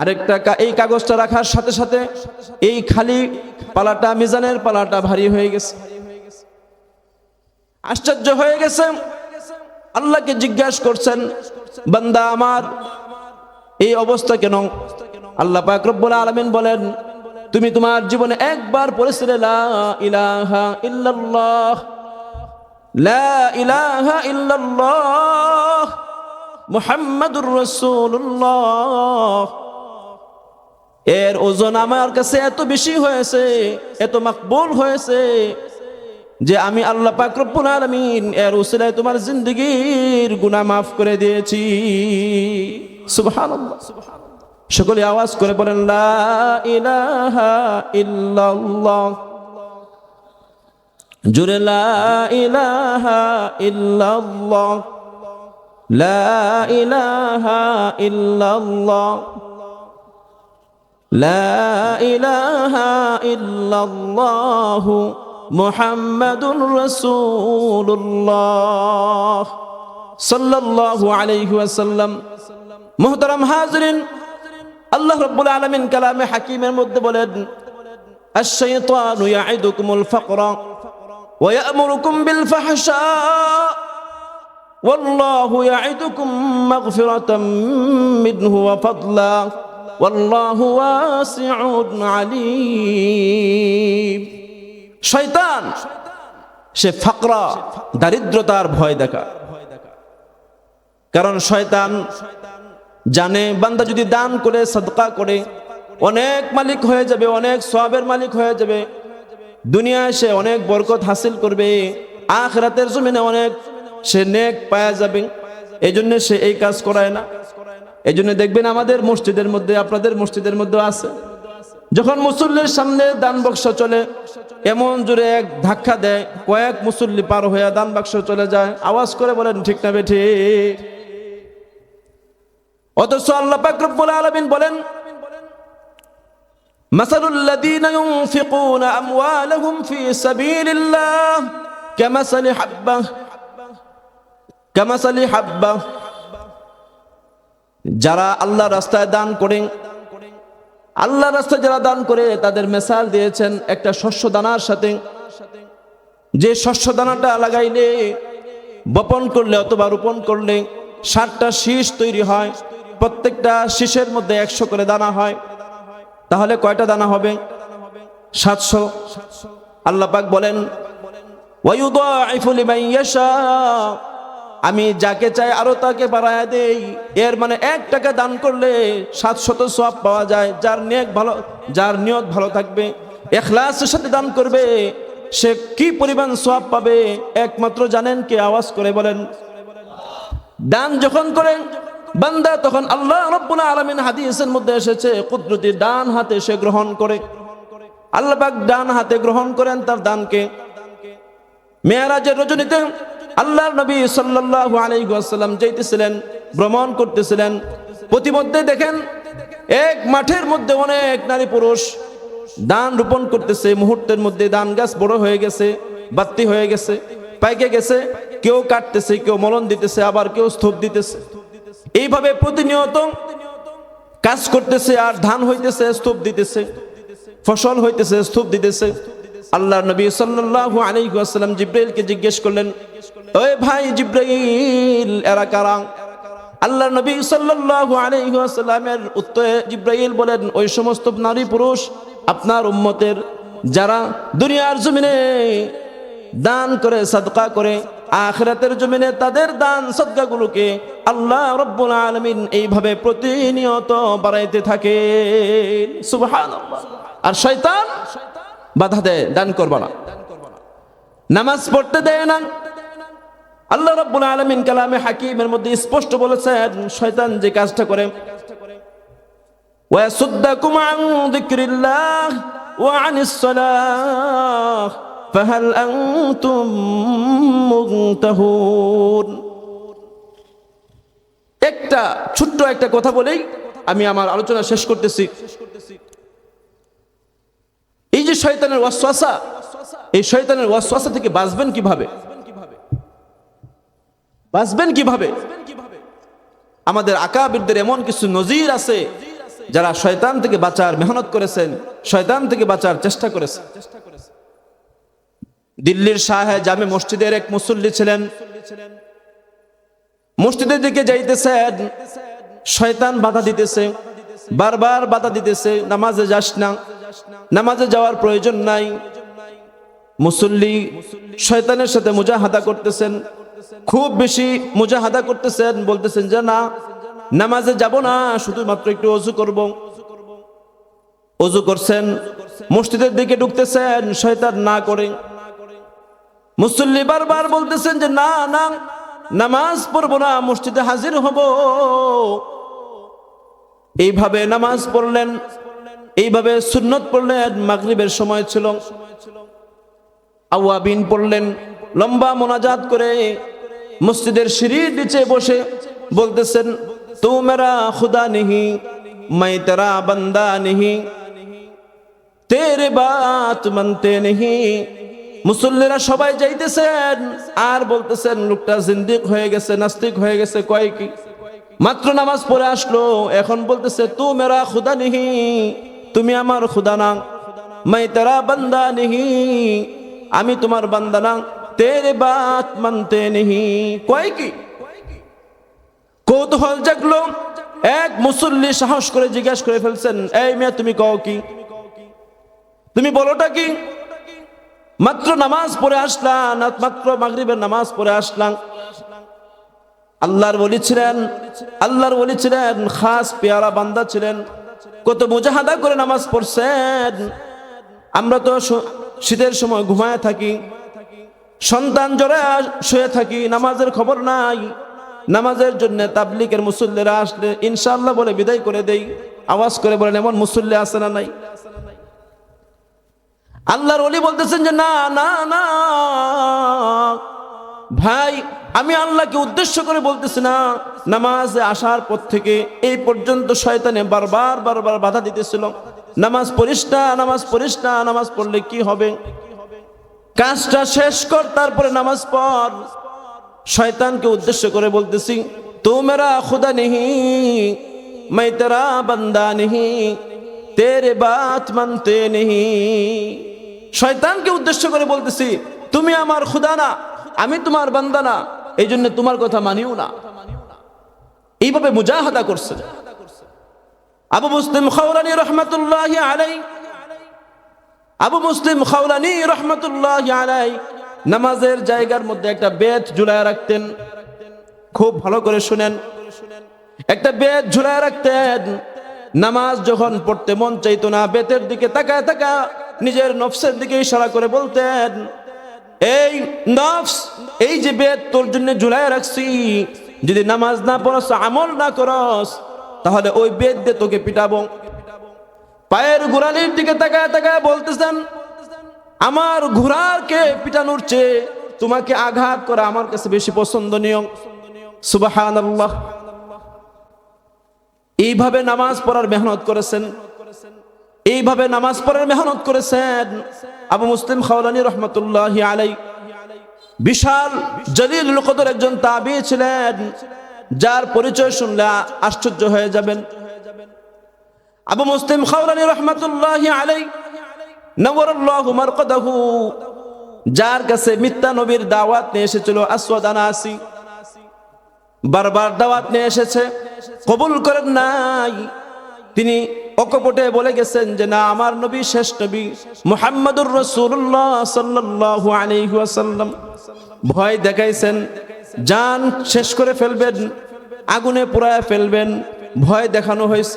আরেকটা এই কাগজটা রাখার সাথে সাথে এই খালি পালাটা, মিজানের পালাটা ভারী হয়ে গেছে। আশ্চর্য হয়ে গেছে, আল্লাহকে জিজ্ঞাসা করছেন, বান্দা আমার এই অবস্থা কেন? আল্লাহ পাক রব্বুল আলামিন বলেন, তুমি তোমার জীবনে একবার পড়েছিলে লা ইলাহা ইল্লাল্লাহ, লা ইলাহা ইল্লাল্লাহ মুহাম্মাদুর রাসূলুল্লাহ। এর ওজন আমার কাছে এত বেশি হয়েছে, এত মাকবুল হয়েছে যে আমি আল্লাহ পাক রব্বুল আলামিন এর উসিলায় তোমার জিন্দেগীর গুনাহ মাফ করে দিয়েছি। সুবহানাল্লাহ। সকলে আওয়াজ করে বলেন লা ইলাহা ইল্লাল্লাহ। জোরে লা ইলাহা ইল্লাল্লাহ, লা ইলাহা ইল্লাল্লাহ, লা ইলাহা ইল্লাল্লাহ মুহাম্মাদুর রাসূলুল্লাহ সাল্লাল্লাহু আলাইহি ওয়াসাল্লাম। মুহতারাম হাজিরিন, আল্লাহ রাব্বুল আলামিন কালামে হাকিমের মধ্যে বলেন, আশ-শাইতানু ইয়াইদুকুমুল ফাকরা ওয়া ইয়া'মুরুকুম বিল ফাহশা ওয়াল্লাহু ইয়াইদুকুম মাগফিরাতাম মিনহু ওয়া ফাদলা ওয়াল্লাহু ওয়াসিউন আলীম। শয়তান সে ফাকরা, দারিদ্রতার ভয় দেখায়। কারণ শয়তান জানে বান্দা যদি দান করে, সাদকা করে, অনেক মালিক হয়ে যাবে, অনেক সওয়াবের মালিক হয়ে যাবে, দুনিয়ায় সে অনেক বরকত হাসিল করবে, আখিরাতের জমিনে অনেক সে নেক পাওয়া যাবে। এই জন্য সে এই কাজ করায় না। এই জন্য দেখবেন আমাদের মসজিদের মধ্যে, আপনাদের মসজিদের মধ্যে আছে, যখন মুসল্লির সামনে দান বাক্স চলে, এমন জোরে এক ধাক্কা দেয়, কয়েক মুসল্লি পার হয়ে দান বাক্স চলে যায়। আওয়াজ করে বলেন ঠিক না বেঠিক? অথচ আল্লাহ পাক রব্বুল আলামিন বলেন, মাসালুল লাযীনা ইউনফিকুনা আমওয়ালাহুম ফী সাবিলিল্লাহ কামাসালি হাব্বা। যারা আল্লাহর রাস্তায় দান করে, আল্লাহর রাস্তায় যারা দান করে, তাদের মিসাল দিয়েছেন একটা শস্য দানার সাথে। যে শস্য দানাটা লাগাইলে, বপন করলে অথবা রোপণ করলে 60টা শীষ তৈরি হয়, প্রত্যেকটা শীষের মধ্যে 100 করে দানা হয়, তাহলে কয়টা দানা হবে? 700। আল্লাহ পাক বলেন, ওয়ায়ুদাইফু লিমান ইয়াশা, আমি যাকে চাই আরো তাকে বাড়ায়া দেই। এর মানে 1 টাকা দান করলে 700 সওয়াব পাওয়া যায়। যার নিয়ত ভালো, যার নিয়ত ভালো থাকবে, ইখলাসের সাথে দান করবে, সে কি পরিমাণ সওয়াব পাবে একমাত্র জানেন কে? আওয়াজ করে বলেন। দান যখন করেন বান্দা, তখন আল্লাহ রাব্বুল আলামিন হাদিসের মধ্যে এসেছে, কুদরতি ডান হাতে সে গ্রহণ করে। আল্লাহ পাক ডান হাতে গ্রহণ করেন তার দানকে। মেরাজের রজনীতে আল্লাহর নবী সাল্লাল্লাহু আলাইহি ওয়াসাল্লাম যাইতেছিলেন, ভ্রমণ করতেছিলেন। প্রতিমধ্যে দেখেন এক মাঠের মধ্যে অনেক নারী পুরুষ দান রোপণ করতেছে। মুহূর্তের মধ্যে দান গাছ বড় হয়ে গেছে, বাত্তি হয়ে গেছে, পাইকে গেছে। কেউ কাটতেছে, কেউ মলন দিতেছে, আবার কেউ স্তূপ দিতেছে। এইভাবে প্রতিনিয়ত কাজ করতেছে, আর ধান হইতেছে, স্তূপ দিতেছে, ফসল হইতেছে, স্তূপ দিতেছে। আল্লাহর নবী সাল্লাল্লাহু আলাইহি ওয়াসাল্লাম জিব্রাইলকে জিজ্ঞেস করলেন, ওই ভাই জিব্রাইল, এরা কারা? আল্লাহর নবী সাল্লাল্লাহু আলাইহি ওয়াসাল্লামের উত্তরে জিব্রাইল বলেন, ওই সমস্ত নারী পুরুষ আপনার উম্মতের, যারা দুনিয়ার জমিনে দান করে, সাদকা করে, আখিরাতের জমিনে তাদের দান সাদকাগুলোকে আল্লাহ রাব্বুল আলামিন এইভাবে প্রতিনিয়ত বাড়াইতে থাকে। সুবহানাল্লাহ। আর শয়তান বাধা দেয়, দান করবা না, নামাজ পড়তে দেয় না। আল্লাহ রাব্বুল আলামিন কালামে হাকিমের মধ্যে স্পষ্ট বলেছেন, শয়তান যে কাজটা করে, ওয়াসুদ্দাকুম আন যিকরিল্লাহ ওয়া আনিস সালাহ ফাহাল আনতুম মুনতাহুন। একটা ছোট্ট একটা কথা বলেই আমি আমার আলোচনা শেষ করতেছি। এই যে শয়তানের ওয়াসওয়াসা, এই শয়তানের ওয়াসওয়াসা থেকে বাঁচবেন কিভাবে? বাঁচবেন কিভাবে? আমাদের আকাবিরদের এমন কিছু নজির আছে, যারা শয়তান থেকে বাঁচার মেহনত করেছেন, শয়তান থেকে বাঁচার চেষ্টা করেছেন। দিল্লির শাহে জামে মসজিদের এক মুসল্লি ছিলেন। মসজিদের দিকে যাইতেছেন, শয়তান বাধা দিতেছে, বারবার বাধা দিতেছে, নামাজে যাস না, নামাজে যাওয়ার প্রয়োজন নাই। মুসল্লি শয়তানের সাথে মুজাহাদা করতেছেন, খুব বেশি মুজাহাদা করতেছেন, বলতেছেন যে না, নামাজে যাব না, শুধুমাত্র একটু ওযু করব। ওযু করছেন, মসজিদের দিকে ঢুকতেছেন, শয়তান না করে। মুসল্লি বারবার বলতেছেন যে না না, নামাজ পড়বো না, মসজিদে হাজির হব। এইভাবে নামাজ পড়লেন, এইভাবে সুন্নত পড়লেন। মাগরিবের সময় ছিল, আওয়াবিন পড়লেন, লম্বা মোনাজাত করে মসজিদের সিঁড়ির নিচে বসে বলতেছেন, তু মেরা খুদা নেহি, मैं तेरा बंदा नहीं, तेरे बात मानते नहीं। মুসল্লিরা সবাই যাইতেছেন আর বলতেছেন, লোকটা জিন্দিক হয়ে গেছে, নাস্তিক হয়ে গেছে। কয় কি, মাত্র নামাজ পড়ে আসলো, এখন বলতেছে তু মেরা খুদা নেহি, তুমি আমার খুদা না, मैं तेरा बंदा नहीं, আমি তোমার বান্দা না, তেরে বাত মানতে নেহি। কয় কি? কৌতূহল জাগলো। এক মুসল্লি সাহস করে জিজ্ঞাসা করে ফেলছেন, এই মেয়ে তুমি কও কি, তুমি বলোটা কি? মাত্র নামাজ পড়ে আসলাম, মাত্র মাগরিবের নামাজ পড়ে আসলাম। আল্লাহর ওলি ছিলেন, আল্লাহর ওলি ছিলেন, খাস পেয়ারা বান্দা ছিলেন, কত মুজাহাদা করে নামাজ পড়ছেন। আমরা তো শীতের সময় ঘুমায় থাকি, সন্তান জ্বরে শুয়ে থাকি, নামাজের খবর নাই। নামাজের জন্য তাবলিগের মুসল্লিরা আসলে ইনশাআল্লাহ বলে বিদায় করে দেই। আওয়াজ করে বলেন, এমন মুসল্লি আছে না নাই? আল্লাহর ওলি বলতেছেন যে না না না ভাই, আমি আল্লাহকে উদ্দেশ্য করে বলতেছি না, নামাজে আসার পর থেকে এই পর্যন্ত শয়তানে বারবার বারবার বাধা দিতেছিল, নামাজ পড়িস না, নামাজ পড়িস না, নামাজ পড়লে কি হবে, কাজটা শেষ কর, তারপরে নামাজ পড়। শয়তানকে উদ্দেশ্য করে বলতেছি, তু মেরা খুদা নেহি, मैं तेरा बंदा नहीं, तेरे बात मानते नहीं। শয়তানকে উদ্দেশ্য করে বলতেছি, তুমি আমার খুদা না, আমি তোমার বান্দা না, এই জন্য তোমার কথা মানিও না। এইভাবে মুজাহাদা করছে। আবু মুসলিম খাওলানী রহমাতুল্লাহি আলাইহি, আবু মুসলিম খাওলানী রহমাতুল্লাহি আলাইহি নামাজের জায়গার মধ্যে একটা বেত ঝুলায় রাখতেন। খুব ভালো করে শুনেন, একটা বেত ঝুলায় রাখতেন। নামাজ যখন পড়তে মন চাইতো না, বেতের দিকে তাকায় তাকায় নিজের নফসের দিকে ইশারা করে বলতেন, এই নফস, এই যে বেত তোর জন্য ঝুলায় রাখছি, যদি নামাজ না পড়স, আমল না করস, তাহলে ওই বেত দিয়ে তোকে পিটাবো। পায়ের গোড়ালির দিকে তাকায় তাকায় বলতেছেন, আমার ঘোড়াকে পিটানোর চেয়ে তোমাকে আঘাত করা আমার কাছে বেশি পছন্দনীয়। সুবহানাল্লাহ। এইভাবে নামাজ পড়ার মেহনত করেছেন, এইভাবে নামাজ পড়ার মেহনত করেছেন আবু মুসলিম খাওলানী রহমাতুল্লাহি আলাইহি। বিশাল জলিলুল কদর একজন তাবী ছিলেন, যার পরিচয় শুনলে আশ্চর্য হয়ে যাবেন। আবু মুসলিম খাওলানী রহমাতুল্লাহি আলাইহি নওয়ারাল্লাহু মারকাদাহু, যার কাছে মিথ্যা নবীর দাওয়াত নিয়ে এসেছিল আসওয়াদ আনাসি, বারবার দাওয়াত নিয়ে এসেছে, কবুল করেন নাই। তিনি অকপটে বলে গেছেন যে না, আমার নবী শেষ নবী মুহাম্মাদুর রাসূলুল্লাহ সাল্লাল্লাহু আলাইহি ওয়াসাল্লাম। ভয় দেখাইছেন, জান শেষ করে ফেলবেন, আগুনে পোড়ায় ফেলবেন, ভয় দেখানো হয়েছে।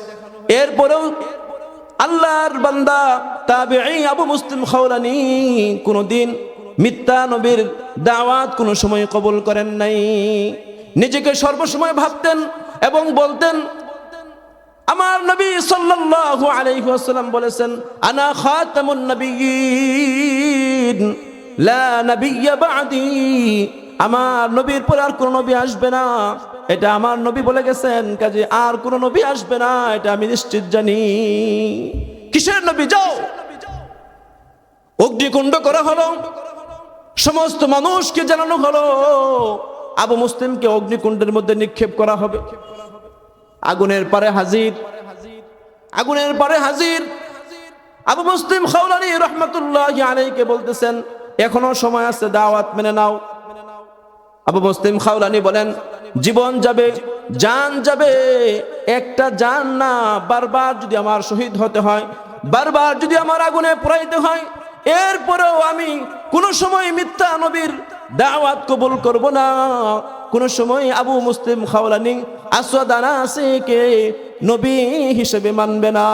এরপরেও আল্লাহর বান্দা তাবেঈ আবু মুসলিম খাওলানী কোনদিন মিথ্যা নবীর দাওয়াত কোনো সময় কবুল করেন নাই। নিজেকে সর্বসময় ভাবতেন এবং বলতেন, আমার নবী সাল্লাল্লাহু আলাইহি ওয়াসাল্লাম বলেছেন, আনা খাতামুন নবিয়্যিন লা নাবিয়্যা বা'দি, আমার নবীর পর আর কোন নবী আসবে না, এটা আমার নবী বলে গেছেন, কাজে আর কোন নবী আসবে না, এটা আমি নিশ্চিত জানি। কিসের নবী? যাও, অগ্নিকুণ্ড করা হলো, সমস্ত মানুষকে জানানো হলো আবু মুসলিমকে অগ্নিকুণ্ডের মধ্যে নিক্ষেপ করা হবে। আগুনের পারে হাজির, আগুনের পরে হাজির। আবু মুসলিম খাওলানী রহমতুল্লাহি আলাইহিকে বলতেছেন, এখনো সময় আছে, দাওয়াত মেনে নাও। আবু মুসলিম খাওলানী বলেন, জীবন যাবে, জান যাবে, একটা জান না, বারবার যদি আমার শহীদ হতে হয়, বারবার যদি আমার আগুনে পোড়াইতে হয়, এরপরেও আমি কোন সময় মিথ্যা নবীর দাওয়াত কবুল করব না। কোন সময় আবু মুসলিম খাওলানী আসওয়াদ আনাসিকে নবী হিসেবে মানবে না।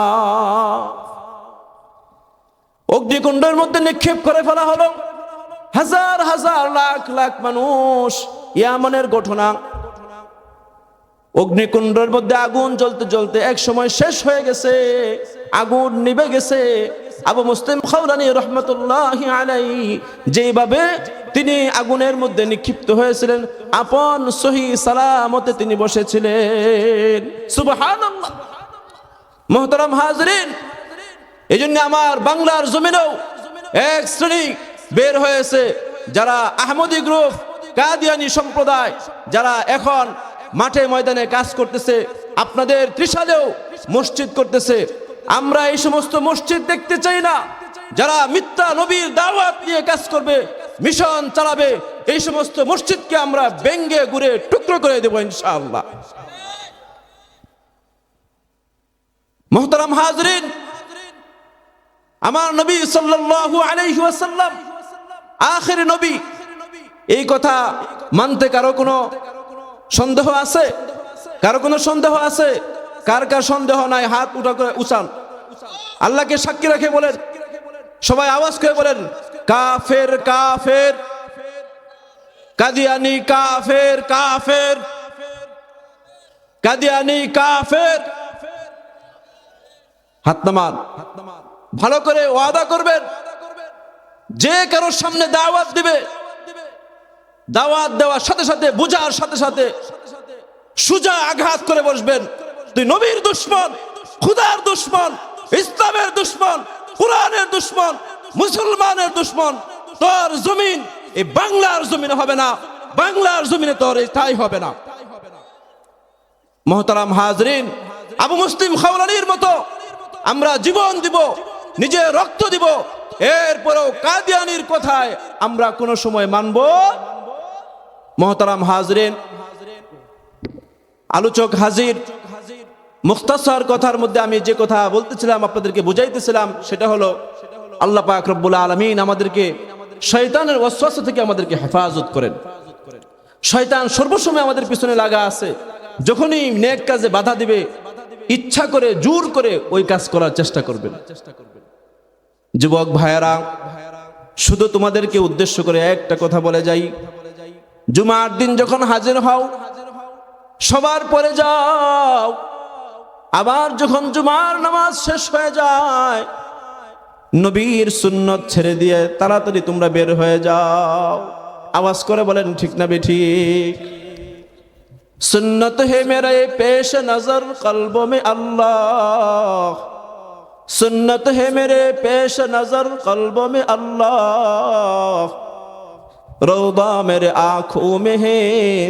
অগ্নিকুণ্ডের মধ্যে নিক্ষেপ করে ফেলা হলো। হাজার হাজার লাখ লাখ মানুষ। ইয়ামানের ঘটনা। অগ্নিকুণ্ডের মধ্যে আগুন জ্বলতে জ্বলতে এক সময় শেষ হয়ে গেছে, আগুন নিভে গেছে। আবু মুসলিম খাওলানী রহমতুল্লাহি আলাইহি যেভাবে তিনি আগুনের মধ্যে নিক্ষিপ্ত হয়েছিলেন, আপন সহি সালামতে তিনি বসেছিলেন। সুবহানাল্লাহ। মুহতারাম হাজরিন, এই জন্য আমার বাংলার জমিনেও এক শ্রেণী বের হয়েছে, যারা আহমদী গ্রুপ, কাদিয়ানী সম্প্রদায়, যারা এখন মাঠে ময়দানে কাজ করতেছে, আপনাদের ত্রিশালেও মসজিদ করতেছে। আমরা এই সমস্ত মসজিদ দেখতে চাই না। যারা মিথ্যা নবীর দাওয়াত নিয়ে কাজ করবে, মিশন চালাবে, এই সমস্ত মসজিদকে আমরা ভেঙ্গে গুড়ে টুকরো করে দেব ইনশাআল্লাহ। মুহতারাম হাজরিন, আমার নবী সাল্লাল্লাহু আলাইহি ওয়াসাল্লাম আখির নবী, এই কথা মানতে কারো কোনো সন্দেহ আছে? কারো কোনো সন্দেহ আছে? কার কার সন্দেহ নাই হাত উঠা করে উঠান। আল্লাহকে সাক্ষী রেখে বলেন, সবাই আওয়াজ করে বলেন, কাফের কাফের, কাদিয়ানী কাফের কাফের, কাদিয়ানী কাফের। হাত নামান। ভালো করে ওয়াদা করবেন, যে কারোর সামনে দাওয়াত দিবে, দাওয়াত দেওয়ার সাথে সাথে, বুঝার সাথে সাথে সুজা আঘাত করে বসবেন। তুই নবীর দুশমন, খুদার দুশমন, ইসলামের দুশমন, কোরআনের দুশমন, মুসলমানের দুশমন। তোর জমিন এই বাংলার জমিনে হবে না, বাংলার জমিনে তোর স্থায়ী হবে না। মুহতারাম হাজরিন, আবু মুসলিম খাওলানীর মতো আমরা জীবন দিব, নিজে রক্ত দিব, এরপরেও কাদিয়ানির কথায় আমরা কোনো সময় মানব। মুহতারাম হাজরিন, আলোচক হাজির। মুখতাসার কথার মধ্যে আমি যে কথা বলতেছিলাম, আপনাদেরকে বুঝাইতেছিলাম, সেটা হলো আল্লাহ পাক রব্বুল আলামিন আমাদেরকে শয়তানের ওয়াসওয়াসা থেকে আমাদেরকে হেফাজত করেন। শয়তান সর্বসময় আমাদের পিছনে লাগা আছে। যখনই নেক কাজে বাধা দিবে, ইচ্ছা করে জোর করে ওই কাজ করার চেষ্টা করবেন। যুবক ভাইয়েরা, শুধু তোমাদেরকে উদ্দেশ্য করে একটা কথা বলে যাই, জুমার দিন যখন হাজির হও, সবার পরে যাও। আবার যখন জুমার নামাজ শেষ হয়ে যায়, নবীর সুন্নত ছেড়ে দিয়ে তাড়াতাড়ি তোমরা বের হয়ে যাও। আওয়াজ করে বলেন ঠিক না বেঠিক? सुन्नत है मेरे पेश नजर कल्बों में अल्लाह, सुन्नत है मेरे पेश नजर कल्बों में अल्लाह, रौदा मेरे आँखों में है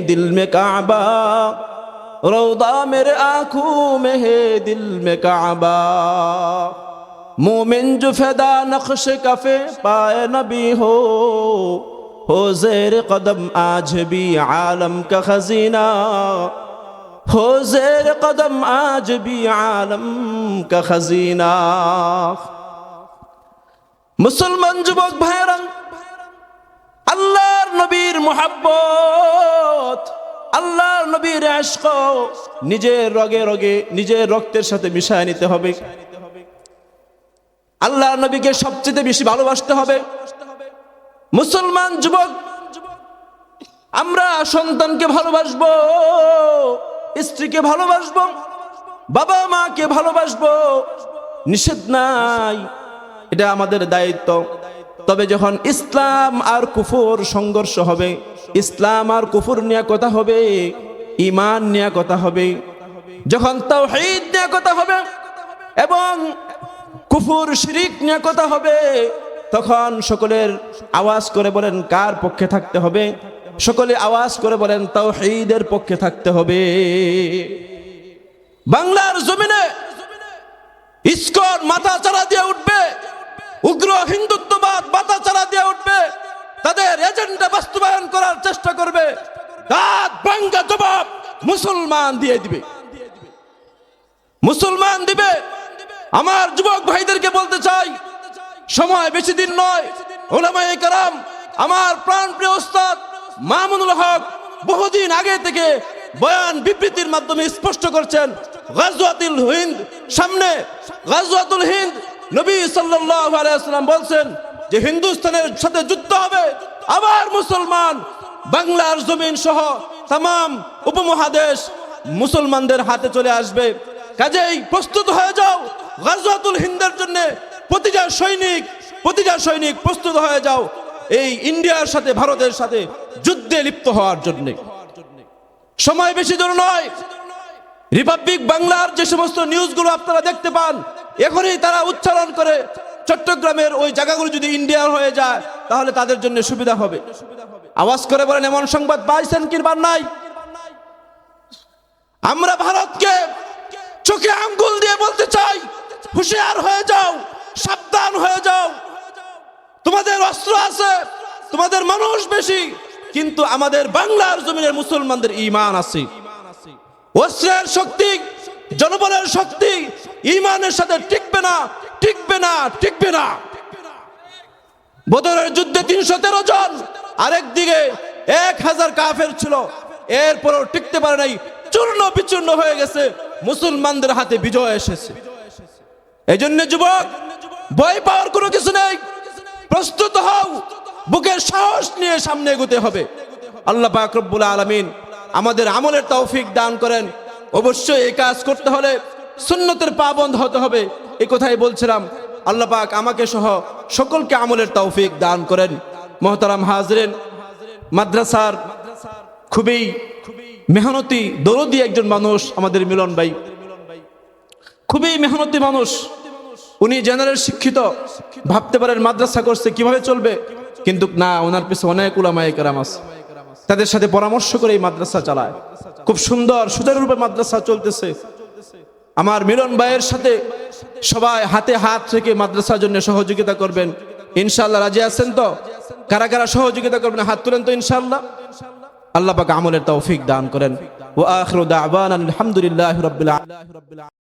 दिल में काबा, रौदा मेरे आँखों में है दिल में काबा, मोमिन जो फैदा नक्श कफे पाए नबी हो जेर कदम आज भी आलम का खजीना, हो जेर कदम आज भी आलम का खजीना। मुसलमान जुबक भाईरा, আল্লাহর নবীর মুহাব্বত, আল্লাহর নবীর ইশক নিজের রগে রগে, নিজের রক্তের সাথে মিশায় নিতে হবে। আল্লাহর নবীকে সবচেয়ে বেশি ভালোবাসতে হবে। মুসলমান যুবক, আমরা সন্তানকে ভালোবাসবো, স্ত্রীকে ভালোবাসবো, বাবা মাকে ভালোবাসবো, নিষেধ নাই, এটা আমাদের দায়িত্ব। তবে যখন ইসলাম আর কুফর সংঘর্ষ হবে, ইসলাম আর কুফর নিয়ে কথা হবে, ঈমান নিয়ে কথা হবে, যখন তাওহীদ নিয়ে কথা হবে এবং কুফর শিরিক নিয়ে কথা হবে, তখন সকলের আওয়াজ করে বলেন কার পক্ষে থাকতে হবে? সকলে আওয়াজ করে বলেন তাওহীদের পক্ষে থাকতে হবে। বাংলার জমিনে ইসকন মাথা চারা দিয়ে উঠবে, উগ্র হিন্দুত্ববাদ মাথা চারা দিয়ে উঠবে, তাদের এজেন্ডা বাস্তবায়ন করার চেষ্টা করবে। দাঁত ভাঙ্গা জবাব মুসলমান দিয়ে দিবে, মুসলমান দিবে। আমার যুবক ভাইদেরকে বলতে চাই, সময় বেশি দিন নয়। উলামায়ে কেরাম, আমার প্রাণপ্রিয় উস্তাদ মামুনুল হক বহুদিন আগে থেকে বয়ান বিবৃতির মাধ্যমে স্পষ্ট করছেন, গাজওয়াতুল হিন্দ সামনে, গাজওয়াতুল হিন্দ নবী সাল্লাল্লাহু আলাইহি ওয়াসাল্লাম বলছেন যে হিন্দুস্তানের সাথে যুদ্ধ হবে। আবার মুসলমান বাংলার জমিন সহ तमाम উপমহাদেশ মুসলমানদের হাতে চলে আসবে। কাজেই প্রস্তুত হয়ে যাও গাজওয়াতুল হিন্দের জন্য। প্রতিটা সৈনিক প্রস্তুত হয়ে যাও এই ইন্ডিয়ার সাথে, ভারতের সাথে যুদ্ধে লিপ্ত হওয়ার জন্য। সময় বেশি দূর নয়। রিপাবলিক বাংলার যে সমস্ত নিউজগুলো আপনারা দেখতে পান, এখনই তারা উচ্চারণ করে চট্টগ্রামের ওই জায়গাগুলো যদি ইন্ডিয়ার হয়ে যায় তাহলে তাদের জন্য সুবিধা হবে। আওয়াজ করে বলেন, এমন সংবাদ পাইছেন কিংবা নাই? আমরা ভারতকে চোখে আঙ্গুল দিয়ে বলতে চাই, হুঁশিয়ার হয়ে যাও, সাবধান হয়ে যাও। তোমাদের অস্ত্র আছে, তোমাদের মানুষ বেশি, কিন্তু আমাদের বাংলার জমিনের মুসলমানদের ঈমান আছে। অস্ত্রের শক্তি, জনবলের শক্তি ঈমানের সাথে টিকবে না, টিকবে না, টিকবে না। বদরের যুদ্ধে 313 জন, আরেকদিকে 1000 কাফের ছিল, এরপরও টিকতে পারে নাই, চূর্ণ বিচূর্ণ হয়ে গেছে। মুসলমানদের হাতে বিজয় এসেছে। এই জন্য যুবক, ভয় পাওয়ার কোনো কিছু নেই। প্রস্তুত হও, বুকের সাহস নিয়ে সামনে এগোতে হবে। আল্লাহ পাক রব্বুল আলামিন আমাদের আমলের তৌফিক দান করেন। অবশ্যই এই কাজ করতে হলে সুন্নতের পাবন্দ হতে হবে। এই কথাই বলছিলাম। আল্লাহ পাক আমাকে সহ সকলকে আমলের তৌফিক দান করেন। মুহতারাম হাজরিন, মাদ্রাসার খুবই মেহনতি দরদি একজন মানুষ আমাদের মিলন ভাই, খুবই মেহনতি মানুষ। উনি জেনারেল শিক্ষিত, ভাবতে পারেন মাদ্রাসা করছে কিভাবে চলবে, কিন্তু না, ওনার পিছনে অনেক উলামায়ে কেরাম আছে, তাদের সাথে পরামর্শ করে এই মাদ্রাসা চালায়। খুব সুন্দর সুচারুরূপে মাদ্রাসা চলতেছে। আমার মিলন ভাইয়ের সাথে সবাই হাতে হাত রেখে মাদ্রাসার জন্য সহযোগিতা করবেন ইনশাআল্লাহ। রাজি আছেন তো? কারা কারা সহযোগিতা করবেন হাত তুলেন তো ইনশাআল্লাহ। আল্লাহ পাক আমলের তৌফিক দান করেন। ওয়া আখিরু দাওয়ানা আলহামদুলিল্লাহি রাব্বিল আলামিন।